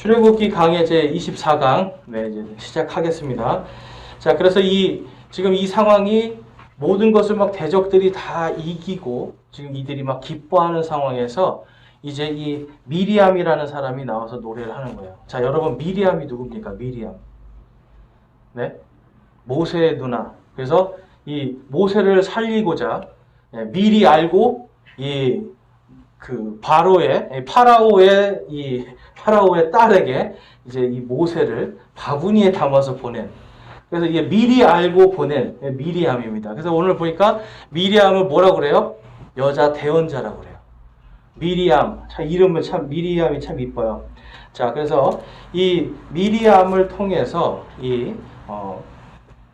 출애굽기 강의 제 24강 이제 시작하겠습니다. 자, 그래서 지금 이 상황이 모든 것을 막 대적들이 다 이기고 지금 이들이 막 기뻐하는 상황에서 이제 이 미리암이라는 사람이 나와서 노래를 하는 거예요. 자, 여러분 미리암이 누굽니까? 미리암. 네? 모세의 누나. 그래서 이 모세를 살리고자 미리 알고 파라오의 딸에게 이제 이 모세를 바구니에 담아서 보낸. 그래서 이게 미리 알고 보낸 미리암입니다. 그래서 오늘 보니까 미리암을 뭐라고 그래요? 여자 대언자라고 그래요. 미리암. 참 이름은 참 미리암이 참 이뻐요. 자, 그래서 이 미리암을 통해서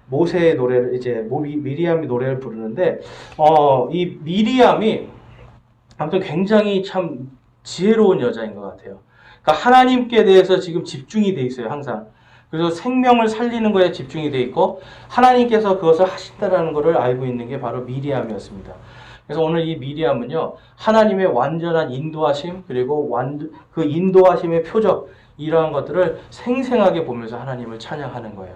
모세의 노래를 이제 미리암이 노래를 부르는데 이 미리암이 아무튼 굉장히 참 지혜로운 여자인 것 같아요. 그러니까 하나님께 대해서 지금 집중이 돼 있어요, 항상. 그래서 생명을 살리는 거에 집중이 돼 있고 하나님께서 그것을 하신다라는 것을 알고 있는 게 바로 미리암이었습니다. 그래서 오늘 이 미리암은요, 하나님의 완전한 인도하심 그리고 그 인도하심의 표적 이러한 것들을 생생하게 보면서 하나님을 찬양하는 거예요.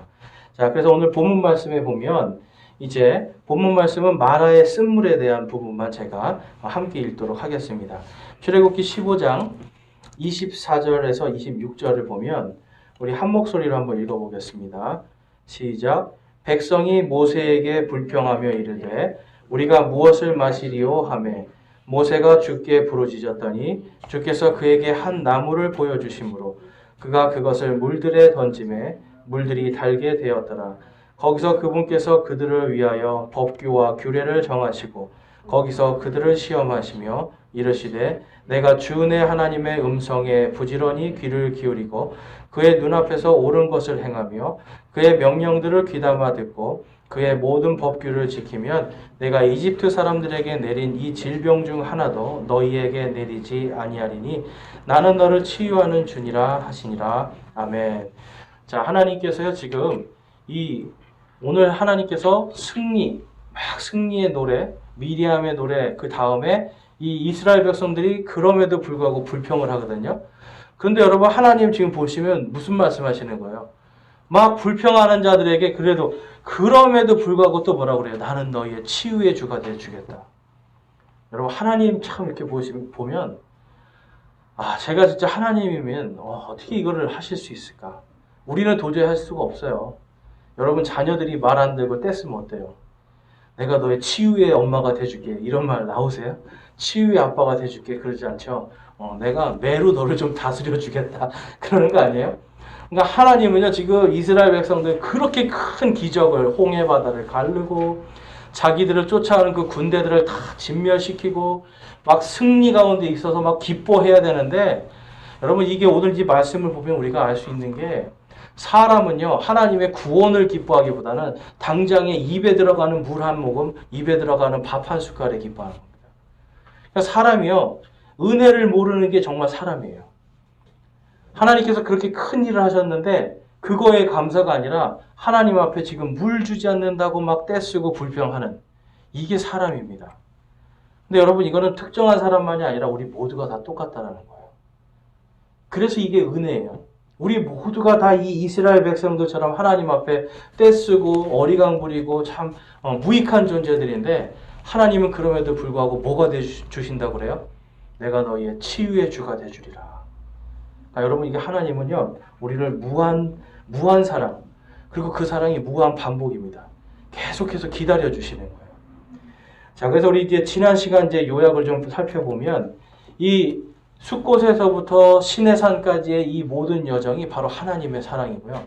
자, 그래서 오늘 본문 말씀에 보면 이제 본문 말씀은 마라의 쓴물에 대한 부분만 제가 함께 읽도록 하겠습니다. 출애굽기 15장 24절에서 26절을 보면 우리 한 목소리로 한번 읽어보겠습니다. 시작. 백성이 모세에게 불평하며 이르되 우리가 무엇을 마시리오 하매 모세가 주께 부르짖었더니 주께서 그에게 한 나무를 보여주심으로 그가 그것을 물들에 던짐에 물들이 달게 되었더라. 거기서 그분께서 그들을 위하여 법규와 규례를 정하시고 거기서 그들을 시험하시며 이르시되 내가 주 내 하나님의 음성에 부지런히 귀를 기울이고 그의 눈앞에서 옳은 것을 행하며 그의 명령들을 귀담아 듣고 그의 모든 법규를 지키면 내가 이집트 사람들에게 내린 이 질병 중 하나도 너희에게 내리지 아니하리니 나는 너를 치유하는 주니라 하시니라. 아멘. 자, 하나님께서요 지금 오늘 하나님께서 승리의 노래, 미리암의 노래, 그 다음에 이 이스라엘 백성들이 그럼에도 불구하고 불평을 하거든요. 그런데 여러분 하나님 지금 보시면 무슨 말씀하시는 거예요? 막 불평하는 자들에게 그럼에도 불구하고 또 뭐라고 그래요? 나는 너희의 치유의 주가 되어주겠다. 여러분 하나님 참 이렇게 보면 제가 진짜 하나님이면 어떻게 이거를 하실 수 있을까? 우리는 도저히 할 수가 없어요. 여러분 자녀들이 말 안 듣고 떼쓰면 어때요? 내가 너의 치유의 엄마가 돼줄게. 이런 말 나오세요? 치유의 아빠가 돼줄게. 그러지 않죠? 내가 매로 너를 좀 다스려 주겠다. 그러는 거 아니에요? 그러니까 하나님은요 지금 이스라엘 백성들 그렇게 큰 기적을 홍해 바다를 가르고 자기들을 쫓아오는 그 군대들을 다 진멸시키고 막 승리 가운데 있어서 막 기뻐해야 되는데 여러분 이게 오늘 이 말씀을 보면 우리가 알 수 있는 게 사람은요 하나님의 구원을 기뻐하기보다는 당장에 입에 들어가는 물 한 모금, 입에 들어가는 밥 한 숟갈에 기뻐하는 겁니다. 그러니까 사람이요 은혜를 모르는 게 정말 사람이에요. 하나님께서 그렇게 큰 일을 하셨는데 그거에 감사가 아니라 하나님 앞에 지금 물 주지 않는다고 막 떼쓰고 불평하는 이게 사람입니다. 근데 여러분 이거는 특정한 사람만이 아니라 우리 모두가 다 똑같다는 거예요. 그래서 이게 은혜예요. 우리 모두가 다 이 이스라엘 백성들처럼 하나님 앞에 떼쓰고 어리광 부리고 참 무익한 존재들인데 하나님은 그럼에도 불구하고 뭐가 되주신다고 그래요? 내가 너희의 치유의 주가 되주리라. 여러분 이게 하나님은요 우리를 무한 사랑 그리고 그 사랑이 무한 반복입니다. 계속해서 기다려 주시는 거예요. 자, 그래서 우리 이제 지난 시간 이제 요약을 좀 살펴보면 이 숫곳에서부터 시내산까지의 이 모든 여정이 바로 하나님의 사랑이고요.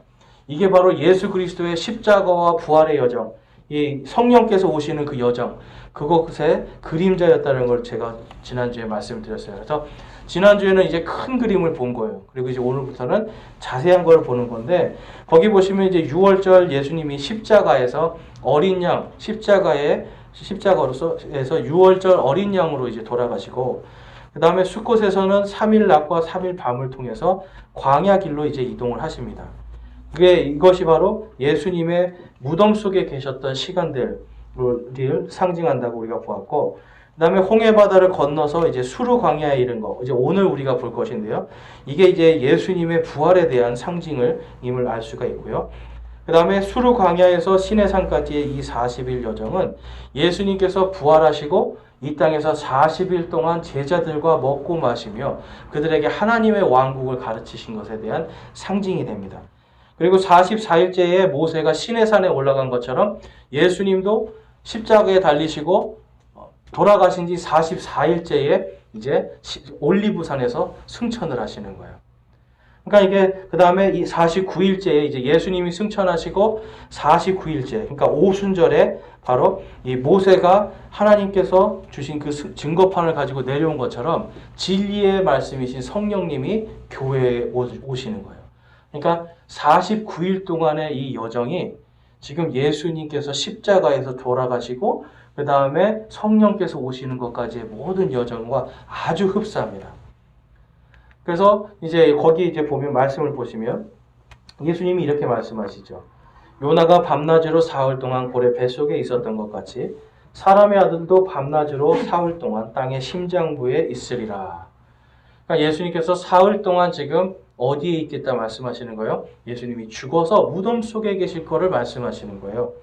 이게 바로 예수 그리스도의 십자가와 부활의 여정, 이 성령께서 오시는 그 여정, 그것의 그림자였다는 걸 제가 지난주에 말씀드렸어요. 그래서 지난주에는 이제 큰 그림을 본 거예요. 그리고 이제 오늘부터는 자세한 걸 보는 건데, 거기 보시면 이제 6월절 예수님이 십자가에서 어린 양, 십자가로서 6월절 어린 양으로 이제 돌아가시고, 그 다음에 숫곳에서는 3일 낮과 3일 밤을 통해서 광야 길로 이제 이동을 하십니다. 이것이 바로 예수님의 무덤 속에 계셨던 시간들을 상징한다고 우리가 보았고, 그다음에 홍해 바다를 건너서 이제 수르 광야에 이른 거. 이제 오늘 우리가 볼 것인데요. 이게 이제 예수님의 부활에 대한 상징임을 알 수가 있고요. 그다음에 수르 광야에서 시내산까지의 이 40일 여정은 예수님께서 부활하시고 이 땅에서 40일 동안 제자들과 먹고 마시며 그들에게 하나님의 왕국을 가르치신 것에 대한 상징이 됩니다. 그리고 44일째에 모세가 시내산에 올라간 것처럼 예수님도 십자가에 달리시고 돌아가신 지 44일째에 이제 올리브산에서 승천을 하시는 거예요. 그러니까 이게 그 다음에 이 49일째에 이제 예수님이 승천하시고 49일째, 그러니까 오순절에 바로 이 모세가 하나님께서 주신 그 증거판을 가지고 내려온 것처럼 진리의 말씀이신 성령님이 교회에 오시는 거예요. 그러니까 49일 동안의 이 여정이 지금 예수님께서 십자가에서 돌아가시고 그 다음에 성령께서 오시는 것까지의 모든 여정과 아주 흡사합니다. 그래서 이제 거기 이제 보면 말씀을 보시면 예수님이 이렇게 말씀하시죠. 요나가 밤낮으로 사흘 동안 고래 뱃속에 있었던 것 같이 사람의 아들도 밤낮으로 사흘 동안 땅의 심장부에 있으리라. 그러니까 예수님께서 사흘 동안 지금 어디에 있겠다 말씀하시는 거예요? 예수님이 죽어서 무덤 속에 계실 거를 말씀하시는 거예요.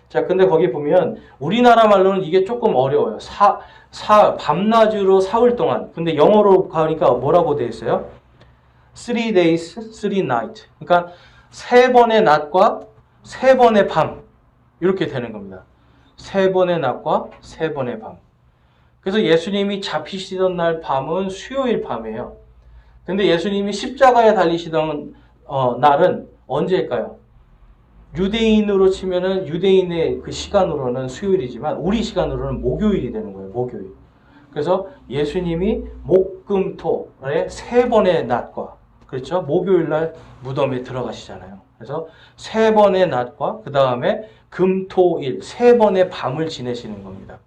자, 근데 거기 보면 우리나라 말로는 이게 조금 어려워요. 밤낮으로 사흘 동안. 근데 영어로 가니까 뭐라고 되어 있어요? 3 days, 3 night. 그러니까 3번의 낮과 3번의 밤. 이렇게 되는 겁니다. 3번의 낮과 3번의 밤. 그래서 예수님이 잡히시던 날 밤은 수요일 밤이에요. 근데 예수님이 십자가에 달리시던 날은 언제일까요? 유대인으로 치면은 유대인의 그 시간으로는 수요일이지만 우리 시간으로는 목요일이 되는 거예요. 목요일. 그래서 예수님이 목금토의 3번의 낮과 그렇죠? 목요일 날 무덤에 들어가시잖아요. 그래서 3번의 낮과 그 다음에 금토일 3번의 밤을 지내시는 겁니다.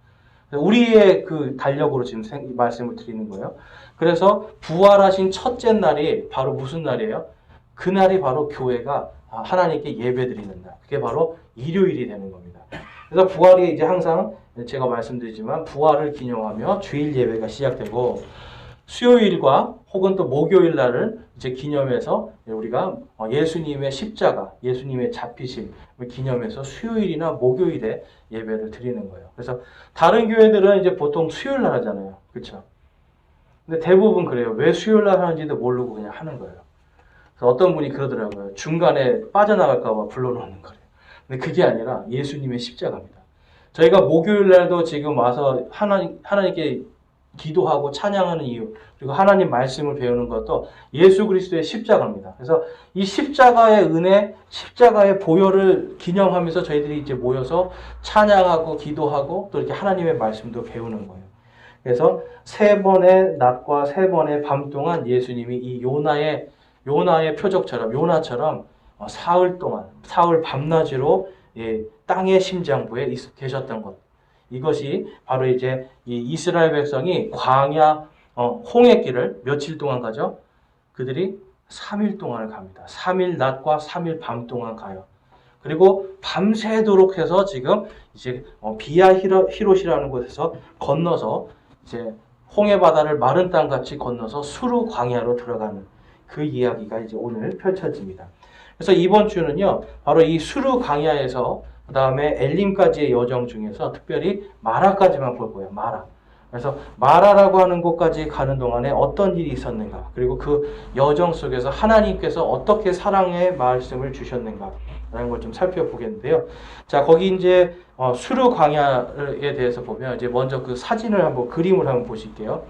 우리의 그 달력으로 지금 말씀을 드리는 거예요. 그래서 부활하신 첫째 날이 바로 무슨 날이에요? 그날이 바로 교회가 하나님께 예배드리는 날. 그게 바로 일요일이 되는 겁니다. 그래서 부활이 이제 항상 제가 말씀드리지만 부활을 기념하며 주일 예배가 시작되고 수요일과 혹은 또 목요일 날을 이제 기념해서 우리가 예수님의 십자가, 예수님의 잡히심을 기념해서 수요일이나 목요일에 예배를 드리는 거예요. 그래서 다른 교회들은 이제 보통 수요일 날 하잖아요. 그렇죠? 근데 대부분 그래요. 왜 수요일 날 하는지도 모르고 그냥 하는 거예요. 그래서 어떤 분이 그러더라고요. 중간에 빠져나갈까 봐 불러놓는 거예요. 근데 그게 아니라 예수님의 십자가입니다. 저희가 목요일 날도 지금 와서 하나님께 기도하고 찬양하는 이유, 그리고 하나님 말씀을 배우는 것도 예수 그리스도의 십자가입니다. 그래서 이 십자가의 은혜, 십자가의 보혈을 기념하면서 저희들이 이제 모여서 찬양하고 기도하고 또 이렇게 하나님의 말씀도 배우는 거예요. 그래서 3번의 낮과 3번의 밤 동안 예수님이 이 요나의 표적처럼 요나처럼 사흘 동안 사흘 밤낮으로 땅의 심장부에 계셨던 것. 이것이 바로 이제 이 이스라엘 백성이 광야 홍해길을 며칠 동안 가죠? 그들이 3일 동안을 갑니다. 3일 낮과 3일 밤 동안 가요. 그리고 밤새도록 해서 지금 이제 비아 히롯이라는 곳에서 건너서 이제 홍해 바다를 마른 땅 같이 건너서 수르 광야로 들어가는 그 이야기가 이제 오늘 펼쳐집니다. 그래서 이번 주는요, 바로 이 수르 광야에서 그 다음에 엘림까지의 여정 중에서 특별히 마라까지만 볼 거예요. 마라. 그래서 마라라고 하는 곳까지 가는 동안에 어떤 일이 있었는가, 그리고 그 여정 속에서 하나님께서 어떻게 사랑의 말씀을 주셨는가 라는 걸 좀 살펴보겠는데요. 자, 거기 이제 수르 광야에 대해서 보면 이제 먼저 그 사진을 한번 그림을 한번 보실게요.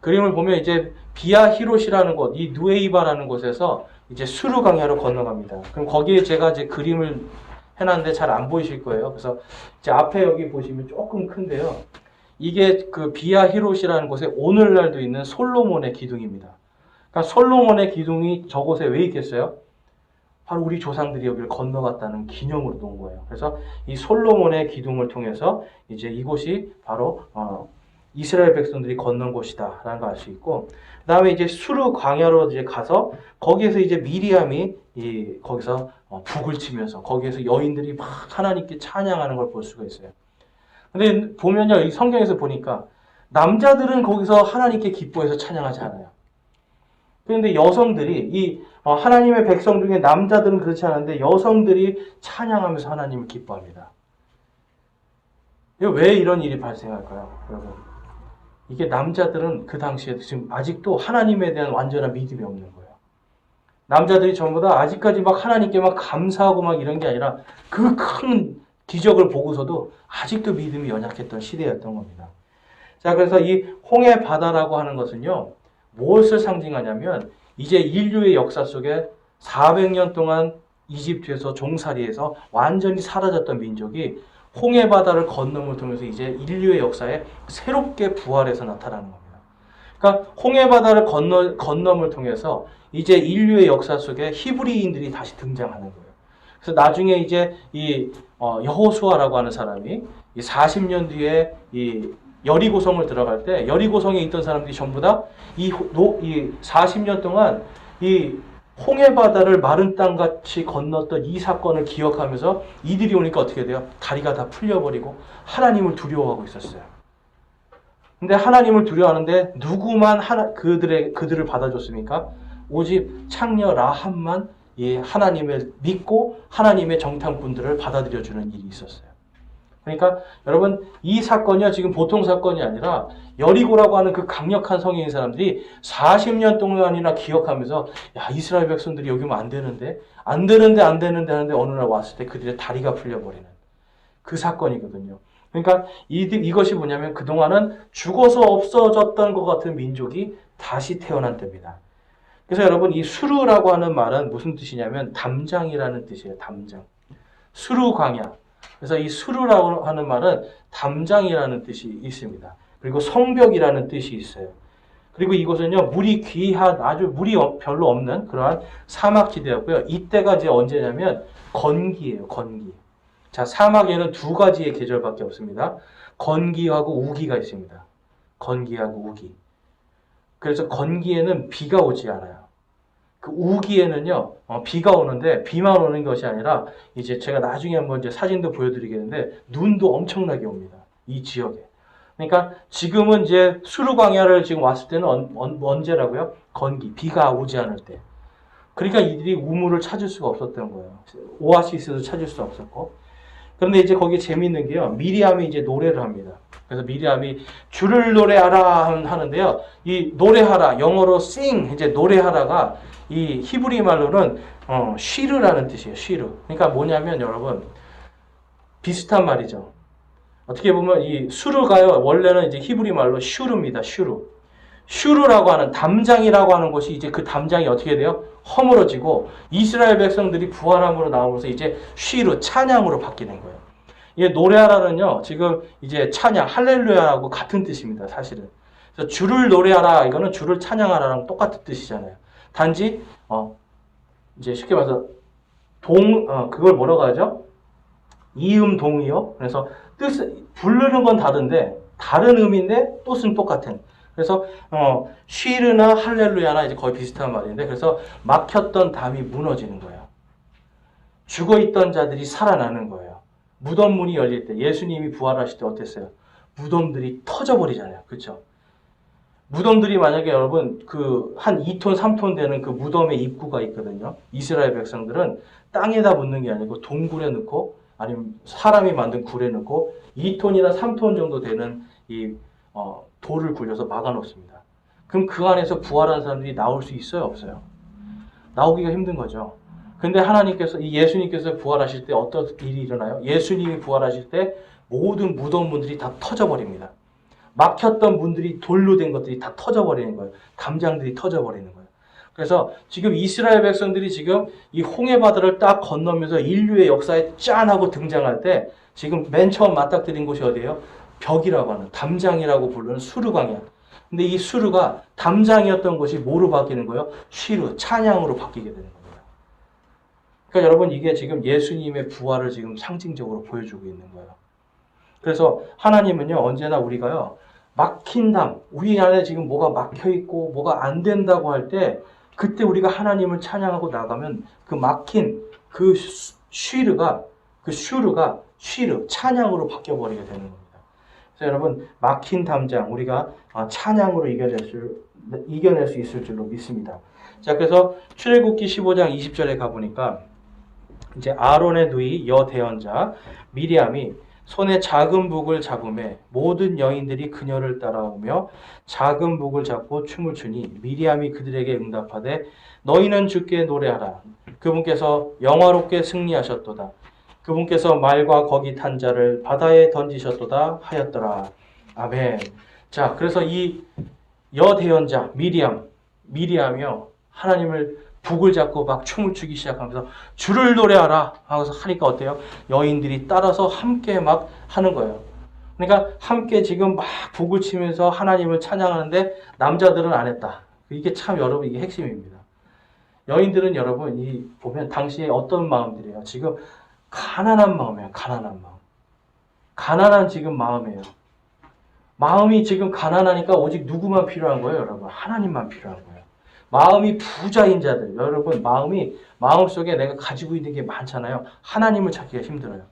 그림을 보면 이제 비아 히롯이라는 곳, 이 누에이바라는 곳에서 이제 수르 광야로 건너갑니다. 그럼 거기에 제가 이제 그림을 해놨는데 잘 안 보이실 거예요. 그래서 이제 앞에 여기 보시면 조금 큰데요. 이게 그 비아 히롯이라는 곳에 오늘날도 있는 솔로몬의 기둥입니다. 그러니까 솔로몬의 기둥이 저곳에 왜 있겠어요? 바로 우리 조상들이 여기를 건너갔다는 기념으로 놓은 거예요. 그래서 이 솔로몬의 기둥을 통해서 이제 이곳이 바로 이스라엘 백성들이 건넌 곳이다라는 걸 알 수 있고, 그 다음에 이제 수르 광야로 이제 가서 거기에서 이제 미리암이 거기서 북을 치면서 거기에서 여인들이 막 하나님께 찬양하는 걸 볼 수가 있어요. 근데 보면요, 이 성경에서 보니까 남자들은 거기서 하나님께 기뻐해서 찬양하지 않아요. 그런데 여성들이 하나님의 백성 중에 남자들은 그렇지 않은데 여성들이 찬양하면서 하나님을 기뻐합니다. 왜 이런 일이 발생할까요, 여러분? 이게 남자들은 그 당시에 지금 아직도 하나님에 대한 완전한 믿음이 없는 거예요. 남자들이 전부 다 아직까지 막 하나님께 막 감사하고 막 이런 게 아니라 그 큰 기적을 보고서도 아직도 믿음이 연약했던 시대였던 겁니다. 자, 그래서 이 홍해 바다라고 하는 것은요, 무엇을 상징하냐면 이제 인류의 역사 속에 400년 동안 이집트에서 종살이에서 완전히 사라졌던 민족이 홍해 바다를 건너을 통해서 이제 인류의 역사에 새롭게 부활해서 나타나는 겁니다. 그러니까 홍해 바다를 건너을 통해서 이제 인류의 역사 속에 히브리인들이 다시 등장하는 거예요. 그래서 나중에 이제 여호수아라고 하는 사람이 이 40년 뒤에 이 여리고성을 들어갈 때 여리고성에 있던 사람들이 전부 다 이 40년 동안 이 홍해 바다를 마른 땅같이 건넜던 이 사건을 기억하면서 이들이 오니까 어떻게 돼요? 다리가 다 풀려버리고 하나님을 두려워하고 있었어요. 근데 하나님을 두려워하는데 누구만 그들을 받아줬습니까? 오직 창녀 라합만 이 하나님을 믿고 하나님의 정탐꾼들을 받아들여주는 일이 있었어요. 그러니까 여러분 이 사건이요 지금 보통 사건이 아니라 여리고라고 하는 그 강력한 성인인 사람들이 40년 동안이나 기억하면서 야 이스라엘 백성들이 여기 오면 안 되는데 하는데 어느 날 왔을 때 그들의 다리가 풀려버리는 그 사건이거든요. 그러니까 이것이 뭐냐면 그동안은 죽어서 없어졌던 것 같은 민족이 다시 태어난 때입니다. 그래서 여러분 이 수르라고 하는 말은 무슨 뜻이냐면 담장이라는 뜻이에요. 담장. 수르 광야. 그래서 이 수르라고 하는 말은 담장이라는 뜻이 있습니다. 그리고 성벽이라는 뜻이 있어요. 그리고 이곳은요 물이 귀한 아주 물이 별로 없는 그러한 사막지대였고요. 이때가 이제 언제냐면 건기예요. 건기. 자 사막에는 두 가지의 계절밖에 없습니다. 건기하고 우기가 있습니다. 건기하고 우기. 그래서 건기에는 비가 오지 않아요. 그 우기에는요, 비가 오는데 비만 오는 것이 아니라 이제 제가 나중에 한번 이제 사진도 보여드리겠는데 눈도 엄청나게 옵니다. 이 지역에. 그러니까 지금은 이제 수르광야를 지금 왔을 때는 언제라고요? 건기, 비가 오지 않을 때. 그러니까 이들이 우물을 찾을 수가 없었던 거예요. 오아시스도 찾을 수 없었고. 그런데 이제 거기 재미있는 게요. 미리암이 이제 노래를 합니다. 그래서 미리암이 주를 노래하라 하는데요. 이 노래하라, 영어로 sing, 이제 노래하라가 이 히브리 말로는 쉬르라는 뜻이에요. 쉬르. 그러니까 뭐냐면 여러분 비슷한 말이죠. 어떻게 보면 이 수르가요. 원래는 이제 히브리 말로 슈르입니다. 슈르. 슈르라고 하는 담장이라고 하는 것이 이제 그 담장이 어떻게 돼요? 허물어지고 이스라엘 백성들이 부활함으로 나오면서 이제 쉬르 찬양으로 바뀌는 거예요. 이 노래하라는요. 지금 이제 찬양 할렐루야하고 같은 뜻입니다. 사실은. 그래서 주를 노래하라 이거는 주를 찬양하라랑 똑같은 뜻이잖아요. 단지 이제 쉽게 말해서 그걸 뭐라고 하죠? 이음 동이요. 그래서 부르는 건 다른데 다른 음인데 뜻은 똑같은. 그래서 쉬르나 할렐루야나 이제 거의 비슷한 말인데 그래서 막혔던 담이 무너지는 거예요. 죽어 있던 자들이 살아나는 거예요. 무덤 문이 열릴 때 예수님이 부활하실 때 어땠어요? 무덤들이 터져버리잖아요. 그렇죠? 무덤들이 만약에 여러분 그 한 2톤, 3톤 되는 그 무덤의 입구가 있거든요. 이스라엘 백성들은 땅에다 묻는 게 아니고 동굴에 넣고 아니면 사람이 만든 굴에 넣고 2톤이나 3톤 정도 되는 이 돌을 굴려서 막아놓습니다. 그럼 그 안에서 부활한 사람들이 나올 수 있어요? 없어요? 나오기가 힘든 거죠. 근데 하나님께서 예수님께서 부활하실 때 어떤 일이 일어나요? 예수님이 부활하실 때 모든 무덤 문들이 다 터져버립니다. 막혔던 문들이 돌로 된 것들이 다 터져버리는 거예요. 담장들이 터져버리는 거예요. 그래서 지금 이스라엘 백성들이 지금 이 홍해 바다를 딱 건너면서 인류의 역사에 짠 하고 등장할 때 지금 맨 처음 맞닥뜨린 곳이 어디예요? 벽이라고 하는 담장이라고 부르는 수르광야. 근데 이 수르가 담장이었던 것이 뭐로 바뀌는 거예요? 쉬르, 찬양으로 바뀌게 되는 겁니다. 그러니까 여러분 이게 지금 예수님의 부활을 지금 상징적으로 보여주고 있는 거예요. 그래서 하나님은요 언제나 우리가요 막힌 담, 우리 안에 지금 뭐가 막혀 있고 뭐가 안 된다고 할 때 그때 우리가 하나님을 찬양하고 나가면 그 막힌 그 슈르가 쉬르 찬양으로 바뀌어 버리게 되는 겁니다. 그래서 여러분 막힌 담장 우리가 찬양으로 이겨낼 수 있을 줄로 믿습니다. 자, 그래서 출애굽기 15장 20절에 가보니까 이제 아론의 누이 여대언자 미리암이 손에 작은 북을 잡음에 모든 여인들이 그녀를 따라오며 작은 북을 잡고 춤을 추니 미리암이 그들에게 응답하되 너희는 주께 노래하라. 그분께서 영화롭게 승리하셨도다. 그분께서 말과 거기 탄 자를 바다에 던지셨도다 하였더라. 아멘. 자, 그래서 이 여대언자 미리암이요 하나님을 북을 잡고 막 춤을 추기 시작하면서 주를 노래하라 하고서 하니까 어때요? 여인들이 따라서 함께 막 하는 거예요. 그러니까 함께 지금 막 북을 치면서 하나님을 찬양하는데 남자들은 안 했다. 이게 참 여러분 이게 핵심입니다. 여인들은 여러분 이 보면 당시에 어떤 마음들이에요? 지금 가난한 마음이에요. 가난한 마음. 가난한 지금 마음이에요. 마음이 지금 가난하니까 오직 누구만 필요한 거예요, 여러분? 하나님만 필요한 거예요. 마음이 부자인 자들, 여러분 마음속에 내가 가지고 있는 게 많잖아요. 하나님을 찾기가 힘들어요.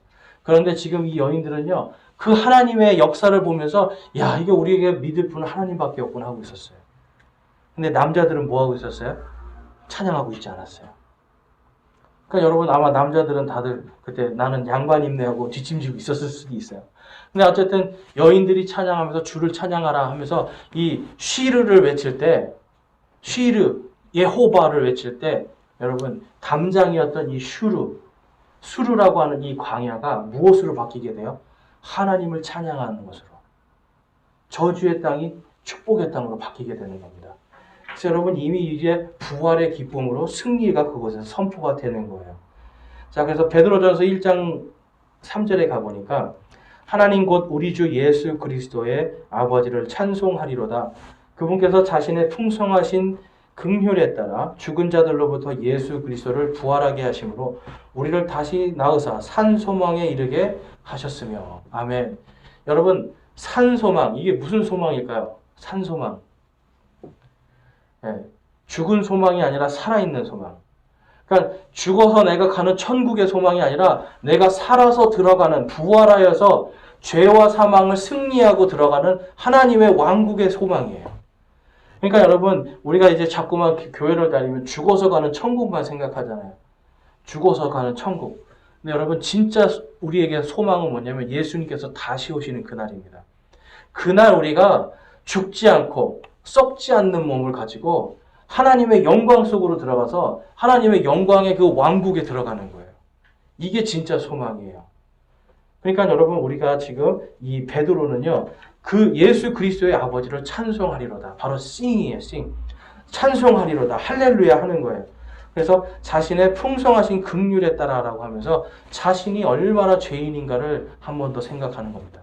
그런데 지금 이 여인들은요, 그 하나님의 역사를 보면서 야, 이게 우리에게 믿을 분은 하나님밖에 없구나 하고 있었어요. 근데 남자들은 뭐 하고 있었어요? 찬양하고 있지 않았어요. 그러니까 여러분 아마 남자들은 다들 그때 나는 양반 입네 하고 뒷짐지고 있었을 수도 있어요. 근데 어쨌든 여인들이 찬양하면서 주를 찬양하라 하면서 이 쉬르를 외칠 때 쉬르, 예호바를 외칠 때 여러분 담장이었던 이 수르라고 하는 이 광야가 무엇으로 바뀌게 돼요? 하나님을 찬양하는 것으로. 저주의 땅이 축복의 땅으로 바뀌게 되는 겁니다. 그래서 여러분 이미 이제 부활의 기쁨으로 승리가 그곳에서 선포가 되는 거예요. 자, 그래서 베드로전서 1장 3절에 가보니까 하나님 곧 우리 주 예수 그리스도의 아버지를 찬송하리로다. 그분께서 자신의 풍성하신 긍휼에 따라 죽은 자들로부터 예수 그리스도를 부활하게 하심으로 우리를 다시 낳으사 산 소망에 이르게 하셨으며. 아멘. 여러분 산 소망, 이게 무슨 소망일까요? 산 소망. 네, 죽은 소망이 아니라 살아있는 소망. 그러니까 죽어서 내가 가는 천국의 소망이 아니라 내가 살아서 들어가는, 부활하여서 죄와 사망을 승리하고 들어가는 하나님의 왕국의 소망이에요. 그러니까 여러분 우리가 이제 자꾸만 교회를 다니면 죽어서 가는 천국만 생각하잖아요. 죽어서 가는 천국. 근데 여러분 진짜 우리에게 소망은 뭐냐면 예수님께서 다시 오시는 그날입니다. 그날 우리가 죽지 않고 썩지 않는 몸을 가지고 하나님의 영광 속으로 들어가서 하나님의 영광의 그 왕국에 들어가는 거예요. 이게 진짜 소망이에요. 그러니까 여러분 우리가 지금 이 베드로는요. 그 예수 그리스도의 아버지를 찬송하리로다. 바로 sing이에요. sing. 찬송하리로다. 할렐루야 하는 거예요. 그래서 자신의 풍성하신 긍휼에 따라라고 하면서 자신이 얼마나 죄인인가를 한 번 더 생각하는 겁니다.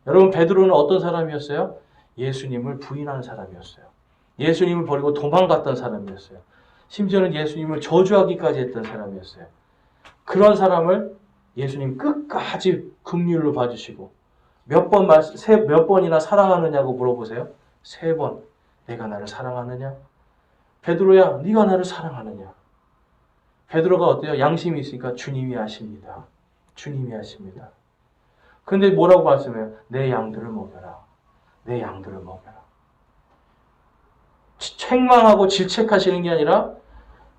여러분 베드로는 어떤 사람이었어요? 예수님을 부인하는 사람이었어요. 예수님을 버리고 도망갔던 사람이었어요. 심지어는 예수님을 저주하기까지 했던 사람이었어요. 그런 사람을 예수님 끝까지 긍휼로 봐주시고 몇 번이나 사랑하느냐고 물어보세요. 3번. 내가 나를 사랑하느냐? 베드로야, 네가 나를 사랑하느냐? 베드로가 어때요? 양심이 있으니까 주님이 아십니다. 주님이 아십니다. 근데 뭐라고 말씀해요? 내 양들을 먹여라. 내 양들을 먹여라. 책망하고 질책하시는 게 아니라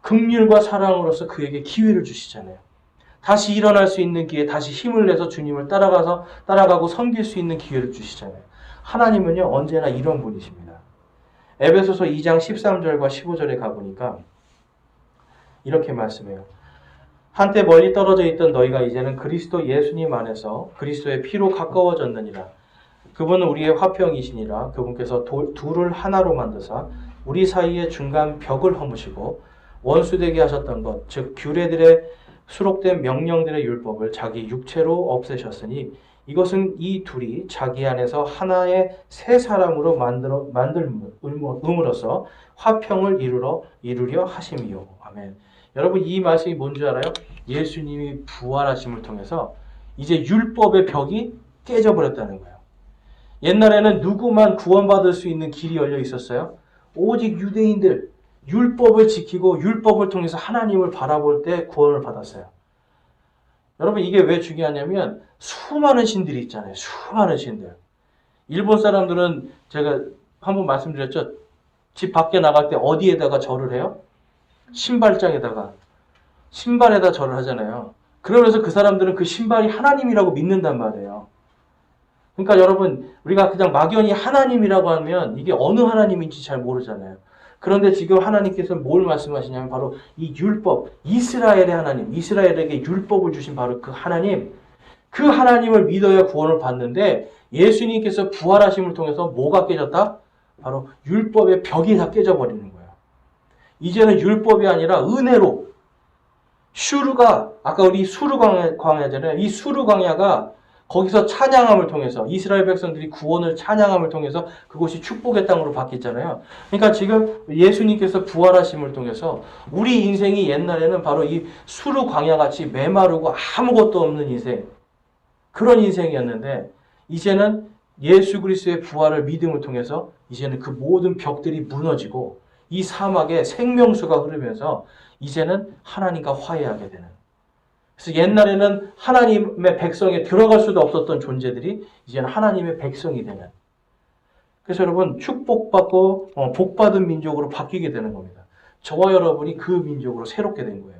긍휼과 사랑으로서 그에게 기회를 주시잖아요. 다시 일어날 수 있는 기회, 다시 힘을 내서 주님을 따라가고 섬길 수 있는 기회를 주시잖아요. 하나님은요, 언제나 이런 분이십니다. 에베소서 2장 13절과 15절에 가보니까 이렇게 말씀해요. 한때 멀리 떨어져 있던 너희가 이제는 그리스도 예수님 안에서 그리스도의 피로 가까워졌느니라. 그분은 우리의 화평이시니라. 그분께서 둘을 하나로 만드사 우리 사이에 중간 벽을 허무시고 원수되게 하셨던 것, 즉 규례들의 수록된 명령들의 율법을 자기 육체로 없애셨으니 이것은 이 둘이 자기 안에서 하나의 새 사람으로 만들음으로써 화평을 이루려 하심이요. 아멘. 여러분 이 말씀이 뭔지 알아요? 예수님이 부활하심을 통해서 이제 율법의 벽이 깨져버렸다는 거예요. 옛날에는 누구만 구원받을 수 있는 길이 열려 있었어요? 오직 유대인들, 율법을 지키고 율법을 통해서 하나님을 바라볼 때 구원을 받았어요. 여러분 이게 왜 중요하냐면 수많은 신들이 있잖아요. 수많은 신들. 일본 사람들은 제가 한번 말씀드렸죠. 집 밖에 나갈 때 어디에다가 절을 해요? 신발에다 절을 하잖아요. 그러면서 그 사람들은 그 신발이 하나님이라고 믿는단 말이에요. 그러니까 여러분, 우리가 그냥 막연히 하나님이라고 하면 이게 어느 하나님인지 잘 모르잖아요. 그런데 지금 하나님께서는 뭘 말씀하시냐면 바로 이 율법, 이스라엘의 하나님, 이스라엘에게 율법을 주신 바로 그 하나님, 그 하나님을 믿어야 구원을 받는데 예수님께서 부활하심을 통해서 뭐가 깨졌다? 바로 율법의 벽이 다 깨져버리는 거예요. 이제는 율법이 아니라 은혜로 슈르가 아까 우리 수르 광야잖아요. 이 수르 광야가 거기서 찬양함을 통해서 이스라엘 백성들이 구원을 찬양함을 통해서 그곳이 축복의 땅으로 바뀌었잖아요. 그러니까 지금 예수님께서 부활하심을 통해서 우리 인생이 옛날에는 바로 이 수르 광야같이 메마르고 아무것도 없는 인생, 그런 인생이었는데 이제는 예수 그리스도의 부활을 믿음을 통해서 이제는 그 모든 벽들이 무너지고 이 사막에 생명수가 흐르면서 이제는 하나님과 화해하게 되는. 그래서 옛날에는 하나님의 백성에 들어갈 수도 없었던 존재들이 이제는 하나님의 백성이 되는. 그래서 여러분 축복받고 복받은 민족으로 바뀌게 되는 겁니다. 저와 여러분이 그 민족으로 새롭게 된 거예요.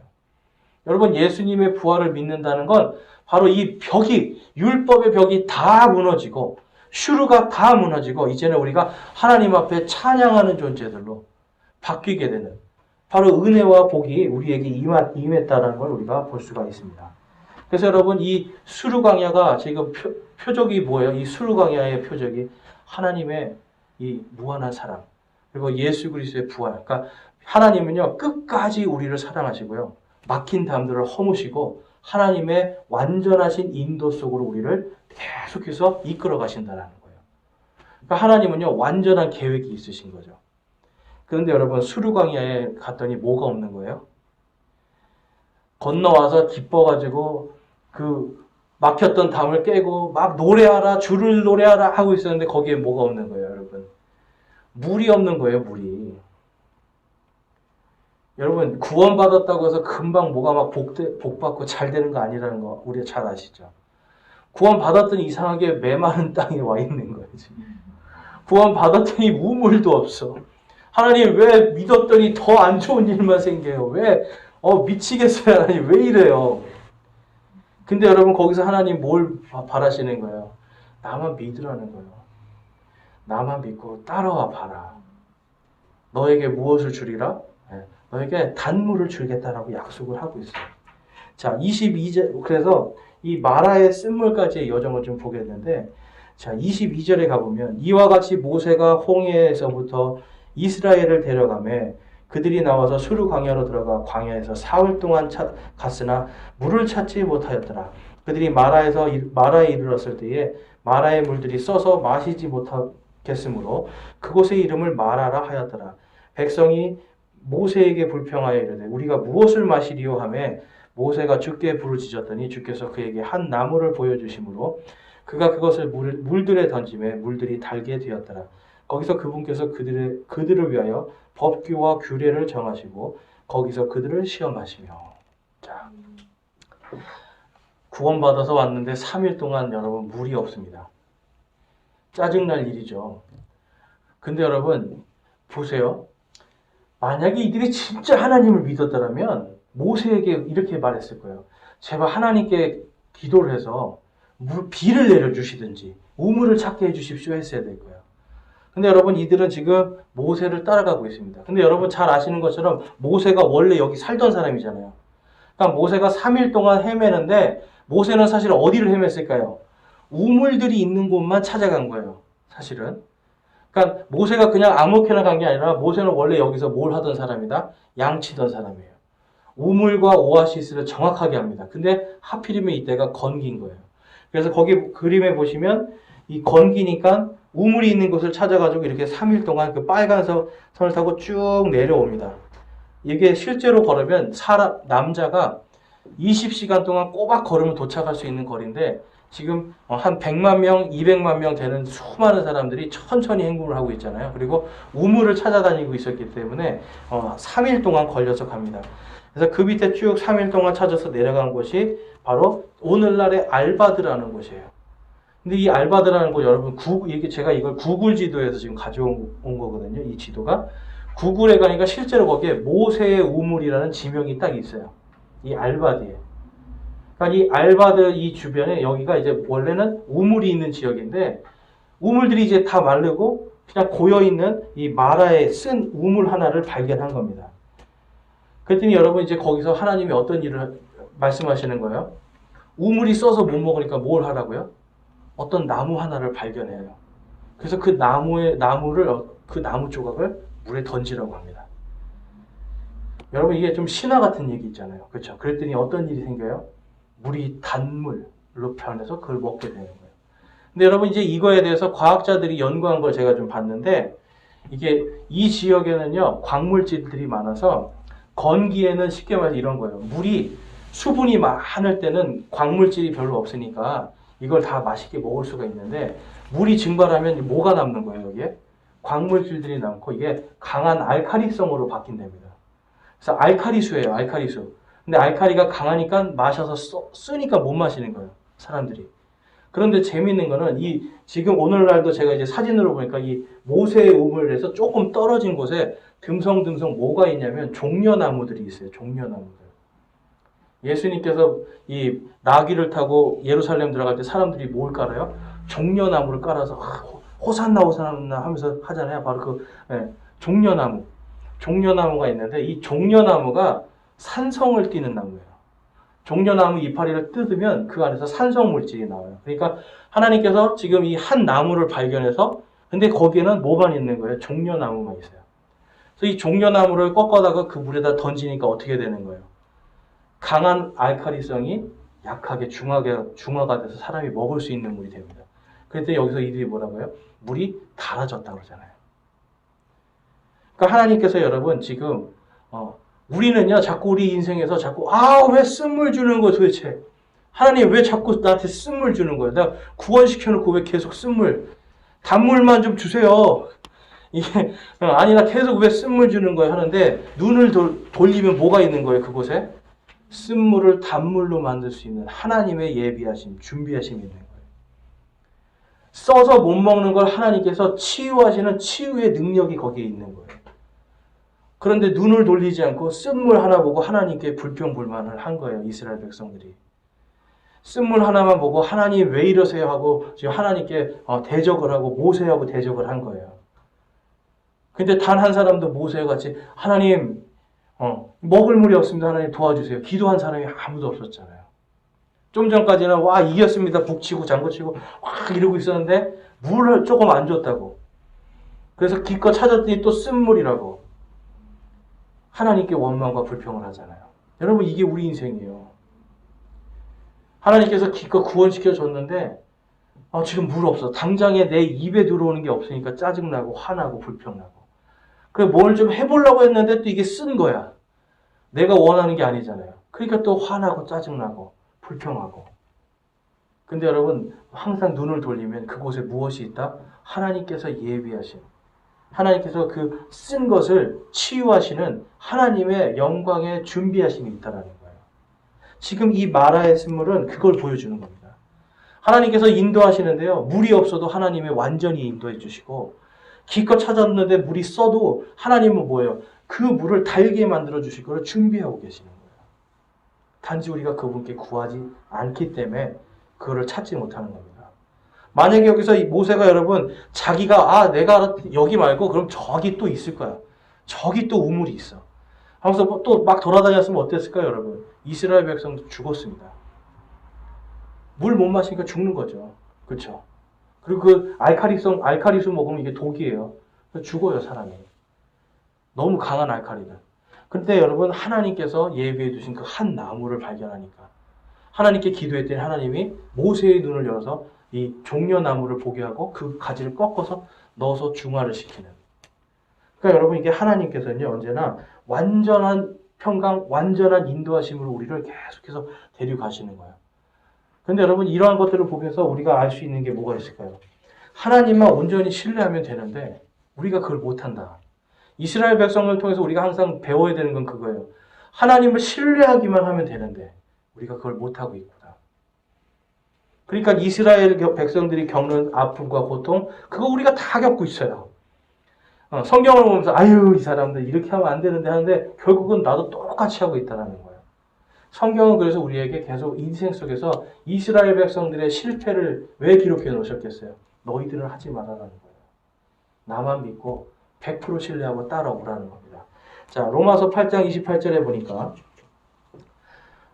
여러분 예수님의 부활을 믿는다는 건 바로 이 벽이 율법의 벽이 다 무너지고 슈르가 다 무너지고 이제는 우리가 하나님 앞에 찬양하는 존재들로 바뀌게 되는 바로 은혜와 복이 우리에게 임했다는 걸 우리가 볼 수가 있습니다. 그래서 여러분 이 수르 광야가 지금 표적이 뭐예요? 이 수르 광야의 표적이 하나님의 이 무한한 사랑 그리고 예수 그리스도의 부활. 그러니까 하나님은요 끝까지 우리를 사랑하시고요 막힌 담들을 허무시고 하나님의 완전하신 인도 속으로 우리를 계속해서 이끌어 가신다는 거예요. 그러니까 하나님은요 완전한 계획이 있으신 거죠. 그런데 여러분 수르 광야에 갔더니 뭐가 없는 거예요? 건너와서 기뻐가지고 그 막혔던 담을 깨고 막 노래하라 주를 노래하라 하고 있었는데 거기에 뭐가 없는 거예요, 여러분? 물이 없는 거예요, 물이. 여러분 구원받았다고 해서 금방 뭐가 막 복받고 잘 되는 거 아니라는 거 우리가 잘 아시죠? 구원받았더니 이상하게 메마른 땅에 와 있는 거예요, 지금. 구원받았더니 우물도 없어. 하나님 왜 믿었더니 더 안 좋은 일만 생겨요? 왜 미치겠어요, 하나님 왜 이래요? 근데 여러분 거기서 하나님 뭘 바라시는 거예요? 나만 믿으라는 거예요. 나만 믿고 따라와 봐라. 너에게 무엇을 주리라? 너에게 단물을 주겠다라고 약속을 하고 있어요. 자, 22절 그래서 이 마라의 쓴물까지의 여정을 좀 보게 되는데 자, 22절에 가보면 이와 같이 모세가 홍해에서부터 이스라엘을 데려가매 그들이 나와서 수르 광야로 들어가 광야에서 사흘 동안 갔으나 물을 찾지 못하였더라. 그들이 마라에 이르렀을 때에 마라의 물들이 써서 마시지 못하겠으므로 그곳의 이름을 마라라 하였더라. 백성이 모세에게 불평하여 이르되 우리가 무엇을 마시리요 하매 모세가 주께 부르짖었더니 주께서 그에게 한 나무를 보여주심으로 그가 그것을 물들에 던지매 물들이 달게 되었더라. 거기서 그분께서 그들을 위하여 법규와 규례를 정하시고 거기서 그들을 시험하시며. 자, 구원받아서 왔는데 3일 동안 여러분 물이 없습니다. 짜증날 일이죠. 근데 여러분 보세요. 만약에 이들이 진짜 하나님을 믿었더라면 모세에게 이렇게 말했을 거예요. 제발 하나님께 기도를 해서 비를 내려주시든지 우물을 찾게 해주십시오 했어야 될 거예요. 근데 여러분 이들은 지금 모세를 따라가고 있습니다. 근데 여러분 잘 아시는 것처럼 모세가 원래 여기 살던 사람이잖아요. 그러니까 모세가 3일 동안 헤매는데 모세는 사실 어디를 헤맸을까요? 우물들이 있는 곳만 찾아간 거예요. 사실은. 그러니까 모세가 그냥 아무렇게나 간 게 아니라 모세는 원래 여기서 뭘 하던 사람이다? 양치던 사람이에요. 우물과 오아시스를 정확하게 합니다. 근데 하필이면 이때가 건기인 거예요. 그래서 거기 그림에 보시면 이 건기니까 우물이 있는 곳을 찾아가지고 이렇게 3일 동안 그 빨간 선을 타고 쭉 내려옵니다. 이게 실제로 걸으면 남자가 20시간 동안 꼬박 걸으면 도착할 수 있는 거리인데 지금 한 100만 명, 200만 명 되는 수많은 사람들이 천천히 행군을 하고 있잖아요. 그리고 우물을 찾아다니고 있었기 때문에 3일 동안 걸려서 갑니다. 그래서 그 밑에 쭉 3일 동안 찾아서 내려간 곳이 바로 오늘날의 알바드라는 곳이에요. 근데 이 알바드라는 거 여러분 이게 제가 이걸 구글 지도에서 지금 가져온 거거든요. 이 지도가 구글에 가니까 실제로 거기에 모세의 우물이라는 지명이 딱 있어요. 이 알바드에. 그러니까 이 알바드 이 주변에 여기가 이제 원래는 우물이 있는 지역인데 우물들이 이제 다 마르고 그냥 고여 있는 이 마라에 쓴 우물 하나를 발견한 겁니다. 그랬더니 여러분 이제 거기서 하나님이 어떤 일을 말씀하시는 거예요? 우물이 써서 못 먹으니까 뭘 하라고요? 어떤 나무 하나를 발견해요. 그래서 그 그 나무 조각을 물에 던지라고 합니다. 여러분 이게 좀 신화 같은 얘기 있잖아요. 그렇죠? 그랬더니 어떤 일이 생겨요? 물이 단물로 변해서 그걸 먹게 되는 거예요. 근데 여러분 이제 이거에 대해서 과학자들이 연구한 걸 제가 좀 봤는데 이게 이 지역에는요 광물질들이 많아서 건기에는 쉽게 말해서 이런 거예요. 물이 수분이 많을 때는 광물질이 별로 없으니까 이걸 다 맛있게 먹을 수가 있는데 물이 증발하면 뭐가 남는 거예요, 여기에? 광물질들이 남고 이게 강한 알카리성으로 바뀐답니다. 그래서 알카리수예요, 알카리수. 근데 알카리가 강하니까 마셔서 쓰니까 못 마시는 거예요, 사람들이. 그런데 재밌는 거는 지금 오늘날도 제가 이제 사진으로 보니까 이 모세의 우물에서 조금 떨어진 곳에 듬성듬성 뭐가 있냐면 종려나무들이 있어요, 종려나무들. 예수님께서 이 나귀를 타고 예루살렘 들어갈 때 사람들이 뭘 깔아요? 종려나무를 깔아서 호산나 호산나 하면서 하잖아요. 바로 종려나무. 종려나무가 있는데 이 종려나무가 산성을 띠는 나무예요. 종려나무 이파리를 뜯으면 그 안에서 산성 물질이 나와요. 그러니까 하나님께서 지금 이 한 나무를 발견해서 근데 거기에는 뭐만 있는 거예요? 종려나무만 있어요. 그래서 이 종려나무를 꺾어다가 그 물에다 던지니까 어떻게 되는 거예요? 강한 알카리성이 약하게 중화가 돼서 사람이 먹을 수 있는 물이 됩니다. 그랬더니 여기서 이들이 뭐라고 해요? 물이 달아졌다고 그러잖아요. 그러니까 하나님께서 여러분 지금 우리는요 자꾸 우리 인생에서 자꾸 왜 쓴물 주는 거야 도대체? 하나님 왜 자꾸 나한테 쓴물 주는 거야? 내가 구원시켜놓고 왜 계속 쓴물? 단물만 좀 주세요. 이게 아니 나 계속 왜 쓴물 주는 거야 하는데 눈을 돌리면 뭐가 있는 거예요 그곳에? 쓴물을 단물로 만들 수 있는 하나님의 예비하심, 준비하심이 있는 거예요. 써서 못 먹는 걸 하나님께서 치유하시는 치유의 능력이 거기에 있는 거예요. 그런데 눈을 돌리지 않고 쓴물 하나 보고 하나님께 불평불만을 한 거예요. 이스라엘 백성들이. 쓴물 하나만 보고 하나님 왜 이러세요 하고 지금 하나님께 대적을 하고 모세하고 대적을 한 거예요. 근데 단 한 사람도 모세와 같이 하나님 먹을 물이 없습니다. 하나님 도와주세요. 기도한 사람이 아무도 없었잖아요. 좀 전까지는 이겼습니다. 북치고 장구치고 이러고 있었는데 물을 조금 안 줬다고. 그래서 기껏 찾았더니 또 쓴물이라고. 하나님께 원망과 불평을 하잖아요. 여러분 이게 우리 인생이에요. 하나님께서 기껏 구원시켜 줬는데 지금 물 없어. 당장에 내 입에 들어오는 게 없으니까 짜증나고 화나고 불평나고. 그래 뭘 좀 해보려고 했는데 또 이게 쓴 거야. 내가 원하는 게 아니잖아요. 그러니까 또 화나고 짜증나고 불평하고. 근데 여러분 항상 눈을 돌리면 그곳에 무엇이 있다? 하나님께서 예비하신 하나님께서 그 쓴 것을 치유하시는 하나님의 영광의 준비하심이 있다는 거예요. 지금 이 마라의 쓴물은 그걸 보여주는 겁니다. 하나님께서 인도하시는데요. 물이 없어도 하나님이 완전히 인도해 주시고 기껏 찾았는데 물이 써도 하나님은 뭐예요? 그 물을 달게 만들어 주실 것을 준비하고 계시는 거예요. 단지 우리가 그분께 구하지 않기 때문에 그거를 찾지 못하는 겁니다. 만약에 여기서 이 모세가 여러분 자기가 내가 여기 말고 그럼 저기 또 있을 거야. 저기 또 우물이 있어. 하면서 또 막 돌아다녔으면 어땠을까요, 여러분? 이스라엘 백성도 죽었습니다. 물 못 마시니까 죽는 거죠. 그렇죠? 그리고 그 알카리수 먹으면 이게 독이에요. 죽어요, 사람이. 너무 강한 알카리들. 근데 여러분 하나님께서 예비해 두신 그 한 나무를 발견하니까 하나님께 기도했더니 하나님이 모세의 눈을 열어서 이 종려나무를 보게 하고 그 가지를 꺾어서 넣어서 중화를 시키는. 그러니까 여러분 이게 하나님께서는요 언제나 완전한 평강, 완전한 인도하심으로 우리를 계속해서 데려가시는 거예요. 근데 여러분 이러한 것들을 보면서 우리가 알 수 있는 게 뭐가 있을까요? 하나님만 온전히 신뢰하면 되는데 우리가 그걸 못한다. 이스라엘 백성을 통해서 우리가 항상 배워야 되는 건 그거예요. 하나님을 신뢰하기만 하면 되는데 우리가 그걸 못하고 있구나. 그러니까 이스라엘 백성들이 겪는 아픔과 고통, 그거 우리가 다 겪고 있어요. 성경을 보면서 아유 이 사람들 이렇게 하면 안 되는데 하는데 결국은 나도 똑같이 하고 있다는 거예요. 성경은 그래서 우리에게 계속 인생 속에서 이스라엘 백성들의 실패를 왜 기록해 놓으셨겠어요? 너희들은 하지 말아라는 거예요. 나만 믿고 100% 신뢰하고 따라오라는 겁니다. 자, 로마서 8장 28절에 보니까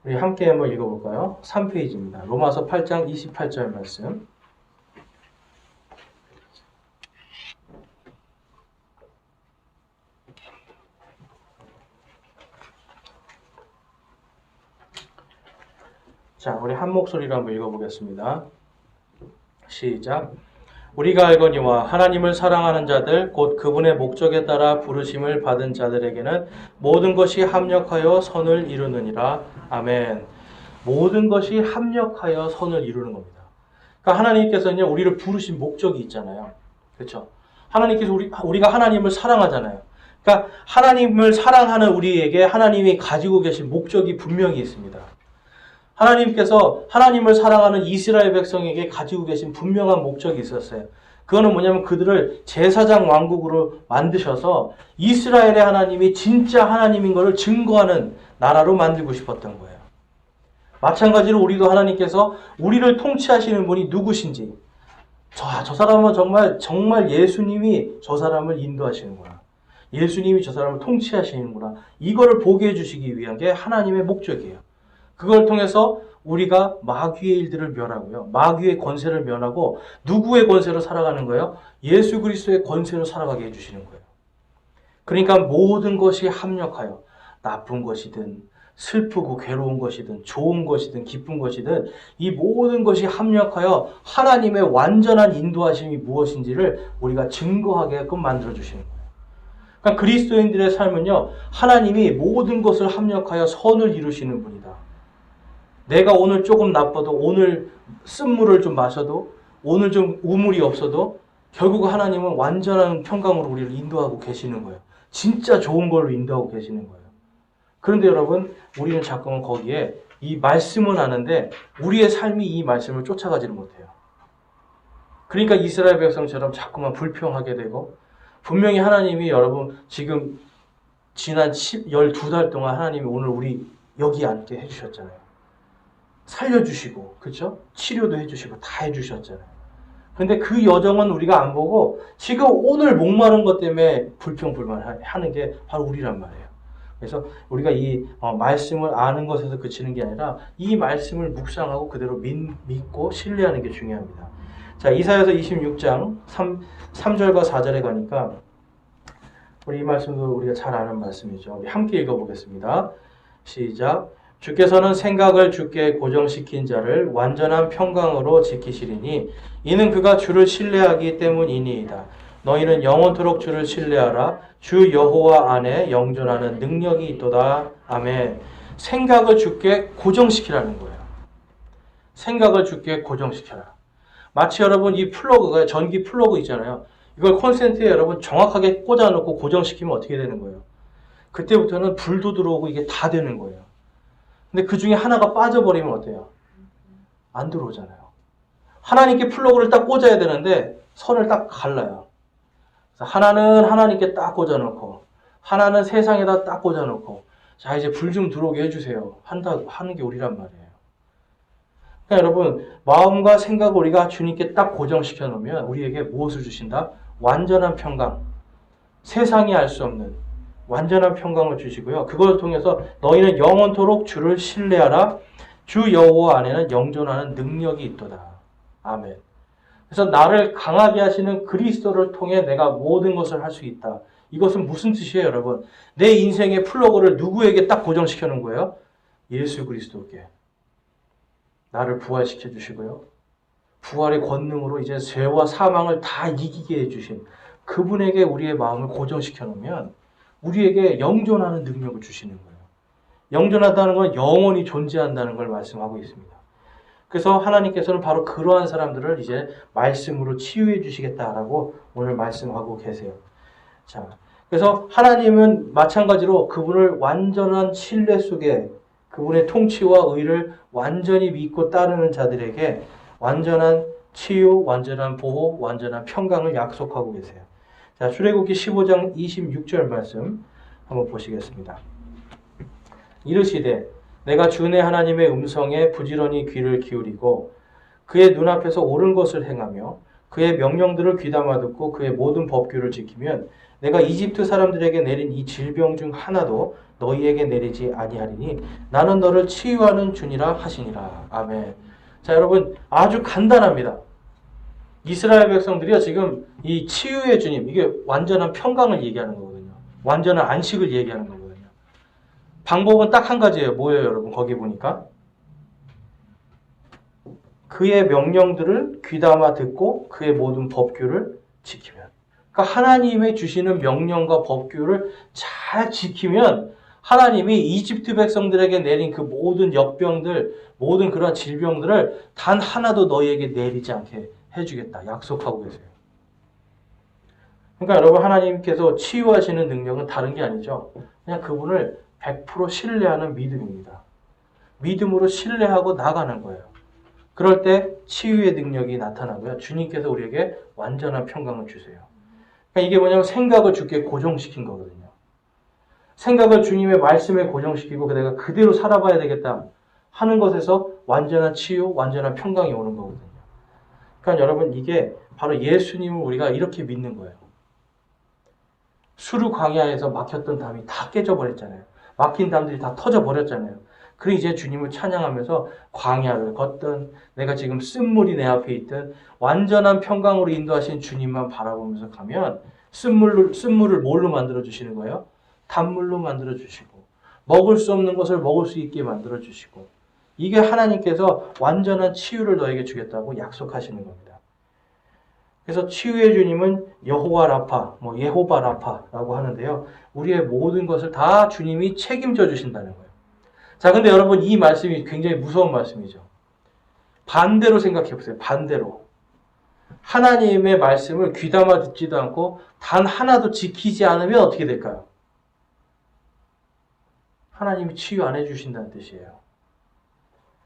우리 함께 한번 읽어볼까요? 3페이지입니다. 로마서 8장 28절 말씀. 자, 우리 한 목소리로 한번 읽어보겠습니다. 시작. 우리가 알거니와 하나님을 사랑하는 자들 곧 그분의 목적에 따라 부르심을 받은 자들에게는 모든 것이 합력하여 선을 이루느니라. 아멘. 모든 것이 합력하여 선을 이루는 겁니다. 그러니까 하나님께서는 우리를 부르신 목적이 있잖아요. 그렇죠? 하나님께서 우리가 하나님을 사랑하잖아요. 그러니까 하나님을 사랑하는 우리에게 하나님이 가지고 계신 목적이 분명히 있습니다. 하나님께서 하나님을 사랑하는 이스라엘 백성에게 가지고 계신 분명한 목적이 있었어요. 그거는 뭐냐면 그들을 제사장 왕국으로 만드셔서 이스라엘의 하나님이 진짜 하나님인 것을 증거하는 나라로 만들고 싶었던 거예요. 마찬가지로 우리도 하나님께서 우리를 통치하시는 분이 누구신지, 저 사람은 정말 예수님이 저 사람을 인도하시는구나. 예수님이 저 사람을 통치하시는구나. 이거를 보게 해주시기 위한 게 하나님의 목적이에요. 그걸 통해서 우리가 마귀의 일들을 멸하고요. 마귀의 권세를 멸하고 누구의 권세로 살아가는 거예요? 예수 그리스도의 권세로 살아가게 해주시는 거예요. 그러니까 모든 것이 합력하여 나쁜 것이든 슬프고 괴로운 것이든 좋은 것이든 기쁜 것이든 이 모든 것이 합력하여 하나님의 완전한 인도하심이 무엇인지를 우리가 증거하게끔 만들어주시는 거예요. 그러니까 그리스도인들의 삶은요. 하나님이 모든 것을 합력하여 선을 이루시는 분이다. 내가 오늘 조금 나빠도 오늘 쓴물을 좀 마셔도 오늘 좀 우물이 없어도 결국 하나님은 완전한 평강으로 우리를 인도하고 계시는 거예요. 진짜 좋은 걸로 인도하고 계시는 거예요. 그런데 여러분 우리는 자꾸만 거기에 이 말씀은 아는데 우리의 삶이 이 말씀을 쫓아가지를 못해요. 그러니까 이스라엘 백성처럼 자꾸만 불평하게 되고 분명히 하나님이 여러분 지금 지난 12달 동안 하나님이 오늘 우리 여기 앉게 해주셨잖아요. 살려주시고 그렇죠? 치료도 해주시고 다 해주셨잖아요. 근데 그 여정은 우리가 안 보고 지금 오늘 목마른 것 때문에 불평불만하는 게 바로 우리란 말이에요. 그래서 우리가 이 말씀을 아는 것에서 그치는 게 아니라 이 말씀을 묵상하고 그대로 믿고 신뢰하는 게 중요합니다. 자, 이사야서 26장 3절과 4절에 가니까 우리 이 말씀도 우리가 잘 아는 말씀이죠. 우리 함께 읽어보겠습니다. 시작. 주께서는 생각을 주께 고정시킨 자를 완전한 평강으로 지키시리니 이는 그가 주를 신뢰하기 때문이니이다. 너희는 영원토록 주를 신뢰하라. 주 여호와 안에 영존하는 능력이 있도다. 아멘. 생각을 주께 고정시키라는 거예요. 생각을 주께 고정시켜라. 마치 여러분 이 플러그가 전기 플러그 있잖아요. 이걸 콘센트에 여러분 정확하게 꽂아놓고 고정시키면 어떻게 되는 거예요? 그때부터는 불도 들어오고 이게 다 되는 거예요. 근데 그 중에 하나가 빠져버리면 어때요? 안 들어오잖아요. 하나님께 플러그를 딱 꽂아야 되는데 선을 딱 갈라요. 그래서 하나는 하나님께 딱 꽂아놓고 하나는 세상에다 딱 꽂아놓고 자 이제 불 좀 들어오게 해주세요. 하는 게 우리란 말이에요. 그러니까 여러분 마음과 생각을 우리가 주님께 딱 고정시켜 놓으면 우리에게 무엇을 주신다? 완전한 평강. 세상이 알 수 없는 완전한 평강을 주시고요. 그걸 통해서 너희는 영원토록 주를 신뢰하라. 주 여호와 안에는 영존하는 능력이 있도다. 아멘. 그래서 나를 강하게 하시는 그리스도를 통해 내가 모든 것을 할 수 있다. 이것은 무슨 뜻이에요, 여러분? 내 인생의 플러그를 누구에게 딱 고정시켜 놓은 거예요? 예수 그리스도께. 나를 부활시켜 주시고요. 부활의 권능으로 이제 죄와 사망을 다 이기게 해주신 그분에게 우리의 마음을 고정시켜 놓으면 우리에게 영존하는 능력을 주시는 거예요. 영존하다는 건 영원히 존재한다는 걸 말씀하고 있습니다. 그래서 하나님께서는 바로 그러한 사람들을 이제 말씀으로 치유해 주시겠다라고 오늘 말씀하고 계세요. 자, 그래서 하나님은 마찬가지로 그분을 완전한 신뢰 속에 그분의 통치와 의를 완전히 믿고 따르는 자들에게 완전한 치유, 완전한 보호, 완전한 평강을 약속하고 계세요. 자, 출애굽기 15장 26절 말씀 한번 보시겠습니다. 이르시되 내가 주 내 하나님의 음성에 부지런히 귀를 기울이고 그의 눈앞에서 옳은 것을 행하며 그의 명령들을 귀담아 듣고 그의 모든 법규를 지키면 내가 이집트 사람들에게 내린 이 질병 중 하나도 너희에게 내리지 아니하리니 나는 너를 치유하는 주니라 하시니라. 아멘. 자, 여러분 아주 간단합니다. 이스라엘 백성들이요 지금 이 치유의 주님, 이게 완전한 평강을 얘기하는 거거든요. 완전한 안식을 얘기하는 거거든요. 방법은 딱 한 가지예요. 뭐예요, 여러분? 거기 보니까 그의 명령들을 귀담아 듣고 그의 모든 법규를 지키면. 그러니까 하나님의 주시는 명령과 법규를 잘 지키면 하나님이 이집트 백성들에게 내린 그 모든 역병들, 모든 그런 질병들을 단 하나도 너희에게 내리지 않게 해주겠다. 약속하고 계세요. 그러니까 여러분 하나님께서 치유하시는 능력은 다른 게 아니죠. 그냥 그분을 100% 신뢰하는 믿음입니다. 믿음으로 신뢰하고 나가는 거예요. 그럴 때 치유의 능력이 나타나고요. 주님께서 우리에게 완전한 평강을 주세요. 그러니까 이게 뭐냐면 생각을 주께 고정시킨 거거든요. 생각을 주님의 말씀에 고정시키고 내가 그대로 살아봐야 되겠다 하는 것에서 완전한 치유, 완전한 평강이 오는 거거든요. 그러니까 여러분 이게 바로 예수님을 우리가 이렇게 믿는 거예요. 수르 광야에서 막혔던 담이 다 깨져버렸잖아요. 막힌 담들이 다 터져버렸잖아요. 그래 이제 주님을 찬양하면서 광야를 걷든 내가 지금 쓴물이 내 앞에 있든 완전한 평강으로 인도하신 주님만 바라보면서 가면 쓴물을 뭘로 만들어 주시는 거예요? 단물로 만들어 주시고 먹을 수 없는 것을 먹을 수 있게 만들어 주시고 이게 하나님께서 완전한 치유를 너에게 주겠다고 약속하시는 겁니다. 그래서 치유의 주님은 여호와 라파, 예호바 라파라고 하는데요. 우리의 모든 것을 다 주님이 책임져 주신다는 거예요. 자, 근데 여러분 이 말씀이 굉장히 무서운 말씀이죠. 반대로 생각해 보세요. 반대로. 하나님의 말씀을 귀담아 듣지도 않고 단 하나도 지키지 않으면 어떻게 될까요? 하나님이 치유 안 해주신다는 뜻이에요.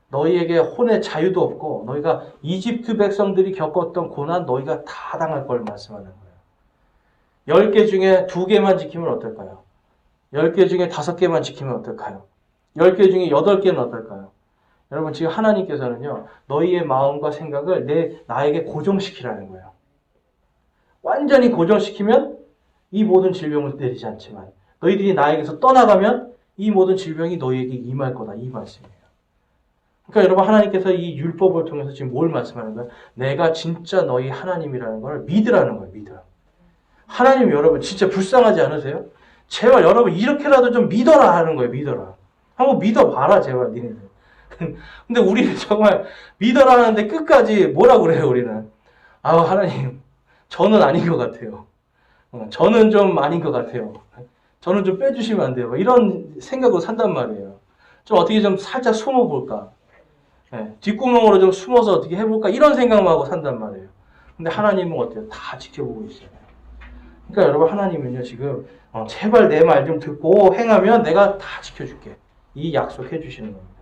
너희에게 혼의 자유도 없고 너희가 이집트 백성들이 겪었던 고난 너희가 다 당할 걸 말씀하는 거예요. 10개 중에 2개만 지키면 어떨까요? 10개 중에 5개만 지키면 어떨까요? 10개 중에 8개는 어떨까요? 여러분 지금 하나님께서는요. 너희의 마음과 생각을 나에게 고정시키라는 거예요. 완전히 고정시키면 이 모든 질병을 내리지 않지만 너희들이 나에게서 떠나가면 이 모든 질병이 너희에게 임할 거다. 이 말씀이에요. 그러니까 여러분 하나님께서 이 율법을 통해서 지금 뭘 말씀하는 거예요? 내가 진짜 너희 하나님이라는 걸 믿으라는 거예요. 믿으라. 하나님 여러분 진짜 불쌍하지 않으세요? 제발 여러분 이렇게라도 좀 믿어라 하는 거예요. 믿어라. 한번 믿어봐라 제발 니네들. 근데 우리는 정말 믿어라 하는데 끝까지 뭐라 그래요 우리는. 하나님 저는 아닌 것 같아요. 저는 좀 아닌 것 같아요. 저는 좀 빼주시면 안 돼요. 이런 생각으로 산단 말이에요. 좀 어떻게 좀 살짝 숨어볼까. 뒷구멍으로 좀 숨어서 어떻게 해볼까 이런 생각만 하고 산단 말이에요. 근데 하나님은 어때요? 다 지켜보고 있어요. 그러니까 여러분 하나님은요 지금 제발 내 말 좀 듣고 행하면 내가 다 지켜줄게. 이 약속해 주시는 겁니다.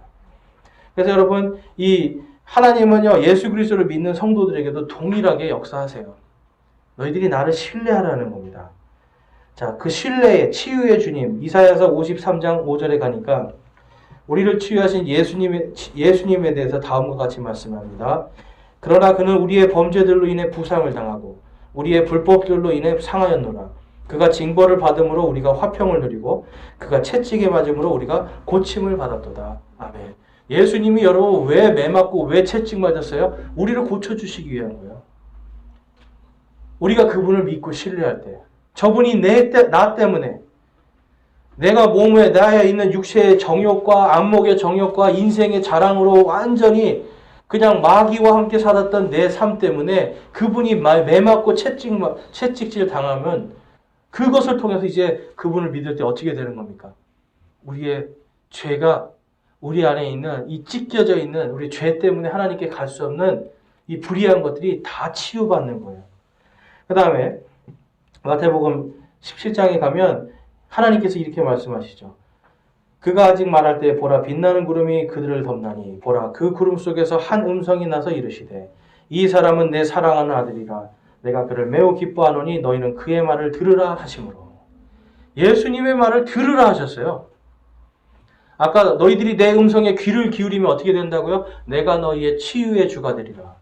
그래서 여러분 이 하나님은요 예수 그리스도를 믿는 성도들에게도 동일하게 역사하세요. 너희들이 나를 신뢰하라는 겁니다. 자, 그 신뢰의 치유의 주님 이사야서 53장 5절에 가니까 우리를 치유하신 예수님에 대해서 다음과 같이 말씀합니다. 그러나 그는 우리의 범죄들로 인해 부상을 당하고 우리의 불법들로 인해 상하였노라. 그가 징벌을 받음으로 우리가 화평을 누리고 그가 채찍에 맞음으로 우리가 고침을 받았도다. 아멘. 예수님이 여러분 왜 매맞고 왜 채찍 맞았어요? 우리를 고쳐주시기 위한 거예요. 우리가 그분을 믿고 신뢰할 때 저분이 나 때문에 내가 몸에 나에 있는 육체의 정욕과 안목의 정욕과 인생의 자랑으로 완전히 그냥 마귀와 함께 살았던 내 삶 때문에 그분이 매맞고 채찍질 당하면 그것을 통해서 이제 그분을 믿을 때 어떻게 되는 겁니까? 우리의 죄가 우리 안에 있는 이 찢겨져 있는 우리 죄 때문에 하나님께 갈 수 없는 이 불의한 것들이 다 치유받는 거예요. 그 다음에 마태복음 17장에 가면 하나님께서 이렇게 말씀하시죠. 그가 아직 말할 때 보라 빛나는 구름이 그들을 덮나니 보라 그 구름 속에서 한 음성이 나서 이르시되 이 사람은 내 사랑하는 아들이라 내가 그를 매우 기뻐하노니 너희는 그의 말을 들으라 하심으로 예수님의 말을 들으라 하셨어요. 아까 너희들이 내 음성에 귀를 기울이면 어떻게 된다고요? 내가 너희의 치유의 주가 되리라.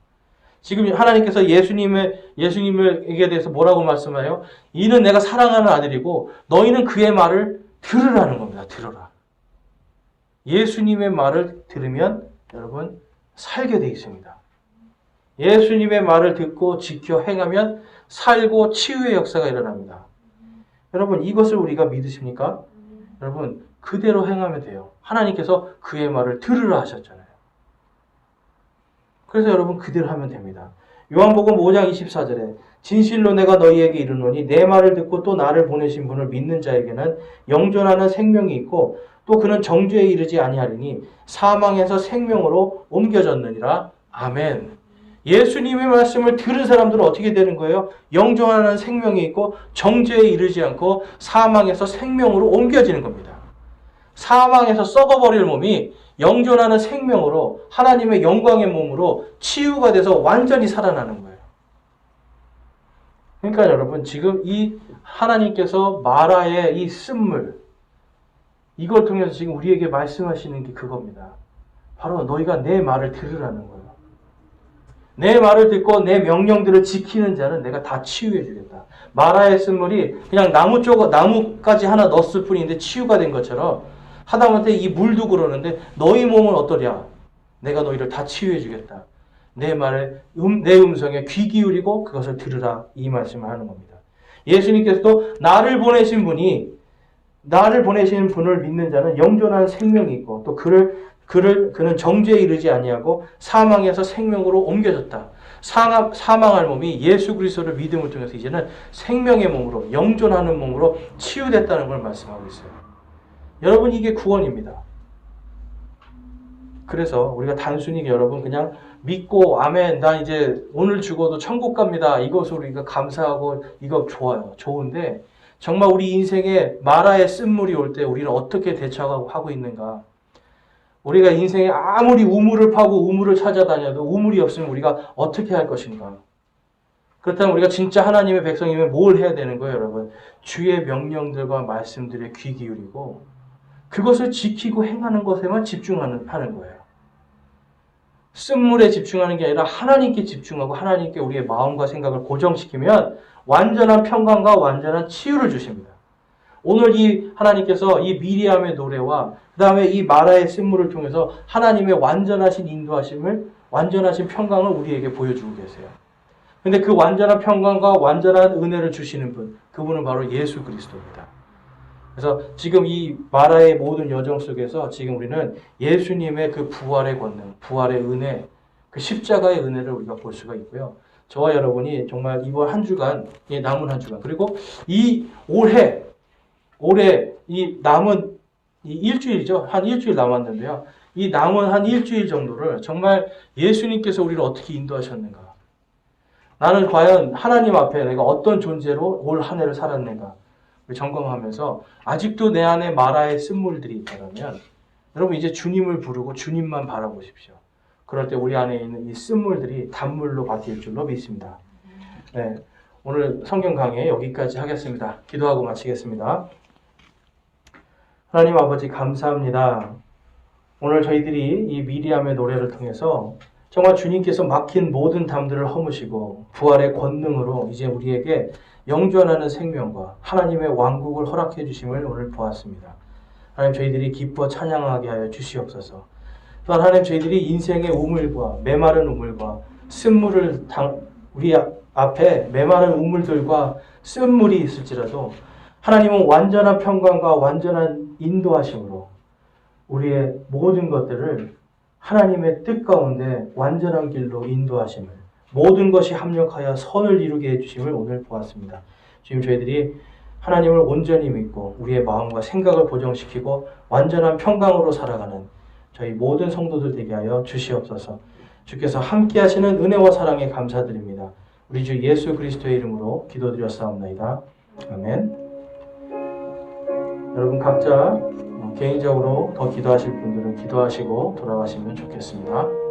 지금 하나님께서 예수님에게 대해서 뭐라고 말씀해요? 이는 내가 사랑하는 아들이고 너희는 그의 말을 들으라는 겁니다. 들어라. 예수님의 말을 들으면 여러분 살게 되어 있습니다. 예수님의 말을 듣고 지켜 행하면 살고 치유의 역사가 일어납니다. 여러분 이것을 우리가 믿으십니까? 여러분 그대로 행하면 돼요. 하나님께서 그의 말을 들으라 하셨잖아요. 그래서 여러분 그대로 하면 됩니다. 요한복음 5장 24절에 진실로 내가 너희에게 이르노니 내 말을 듣고 또 나를 보내신 분을 믿는 자에게는 영존하는 생명이 있고 또 그는 정죄에 이르지 아니하리니 사망에서 생명으로 옮겨졌느니라. 아멘. 예수님의 말씀을 들은 사람들은 어떻게 되는 거예요? 영존하는 생명이 있고 정죄에 이르지 않고 사망에서 생명으로 옮겨지는 겁니다. 사망에서 썩어버릴 몸이 영존하는 생명으로 하나님의 영광의 몸으로 치유가 돼서 완전히 살아나는 거예요. 그러니까 여러분 지금 이 하나님께서 마라의 이 쓴물 이걸 통해서 지금 우리에게 말씀하시는 게 그겁니다. 바로 너희가 내 말을 들으라는 거예요. 내 말을 듣고 내 명령들을 지키는 자는 내가 다 치유해 주겠다. 마라의 쓴물이 그냥 나무까지 하나 넣었을 뿐인데 치유가 된 것처럼 하다못해 이 물도 그러는데 너희 몸은 어떠랴? 내가 너희를 다 치유해 주겠다. 내 말에 내 음성에 귀 기울이고 그것을 들으라 이 말씀을 하는 겁니다. 예수님께서도 나를 보내신 분을 믿는 자는 영존한 생명이 있고 또 그는 정죄에 이르지 아니하고 사망에서 생명으로 옮겨졌다. 사망할 몸이 예수 그리스도를 믿음을 통해서 이제는 생명의 몸으로 영존하는 몸으로 치유됐다는 걸 말씀하고 있어요. 여러분 이게 구원입니다. 그래서 우리가 단순히 여러분 그냥 믿고 아멘 나 이제 오늘 죽어도 천국 갑니다. 이것으로 우리가 감사하고 이거 좋아요. 좋은데 정말 우리 인생에 마라의 쓴물이 올 때 우리는 어떻게 대처하고 있는가? 우리가 인생에 아무리 우물을 파고 우물을 찾아다녀도 우물이 없으면 우리가 어떻게 할 것인가? 그렇다면 우리가 진짜 하나님의 백성이면 뭘 해야 되는 거예요, 여러분? 주의 명령들과 말씀들에 귀 기울이고 그것을 지키고 행하는 것에만 집중하는 거예요. 쓴물에 집중하는 게 아니라 하나님께 집중하고 하나님께 우리의 마음과 생각을 고정시키면 완전한 평강과 완전한 치유를 주십니다. 오늘 이 하나님께서 이 미리암의 노래와 그 다음에 이 마라의 쓴물을 통해서 하나님의 완전하신 인도하심을 완전하신 평강을 우리에게 보여주고 계세요. 근데 그 완전한 평강과 완전한 은혜를 주시는 분, 그분은 바로 예수 그리스도입니다. 그래서 지금 이 마라의 모든 여정 속에서 지금 우리는 예수님의 그 부활의 권능, 부활의 은혜, 그 십자가의 은혜를 우리가 볼 수가 있고요. 저와 여러분이 정말 이번 한 주간, 남은 한 주간, 그리고 이 올해 이 남은 이 일주일이죠. 한 일주일 남았는데요. 이 남은 한 일주일 정도를 정말 예수님께서 우리를 어떻게 인도하셨는가? 나는 과연 하나님 앞에 내가 어떤 존재로 올 한 해를 살았는가? 점검하면서 아직도 내 안에 마라의 쓴물들이 있다면 여러분 이제 주님을 부르고 주님만 바라보십시오. 그럴 때 우리 안에 있는 이 쓴물들이 단물로 바뀔 줄로 믿습니다. 네, 오늘 성경 강의 여기까지 하겠습니다. 기도하고 마치겠습니다. 하나님 아버지 감사합니다. 오늘 저희들이 이 미리암의 노래를 통해서 정말 주님께서 막힌 모든 담들을 허무시고 부활의 권능으로 이제 우리에게 영존하는 생명과 하나님의 왕국을 허락해 주심을 오늘 보았습니다. 하나님 저희들이 기뻐 찬양하게 하여 주시옵소서. 또한 하나님 저희들이 인생의 우물과 메마른 우물과 쓴물을 우리 앞에 메마른 우물들과 쓴물이 있을지라도 하나님은 완전한 평강과 완전한 인도하심으로 우리의 모든 것들을 하나님의 뜻 가운데 완전한 길로 인도하심을 모든 것이 합력하여 선을 이루게 해주심을 오늘 보았습니다. 지금 저희들이 하나님을 온전히 믿고 우리의 마음과 생각을 고정시키고 완전한 평강으로 살아가는 저희 모든 성도들 되게 하여 주시옵소서. 주께서 함께 하시는 은혜와 사랑에 감사드립니다. 우리 주 예수 그리스도의 이름으로 기도드렸사옵나이다. 아멘. 여러분 각자 개인적으로 더 기도하실 분들은 기도하시고 돌아가시면 좋겠습니다.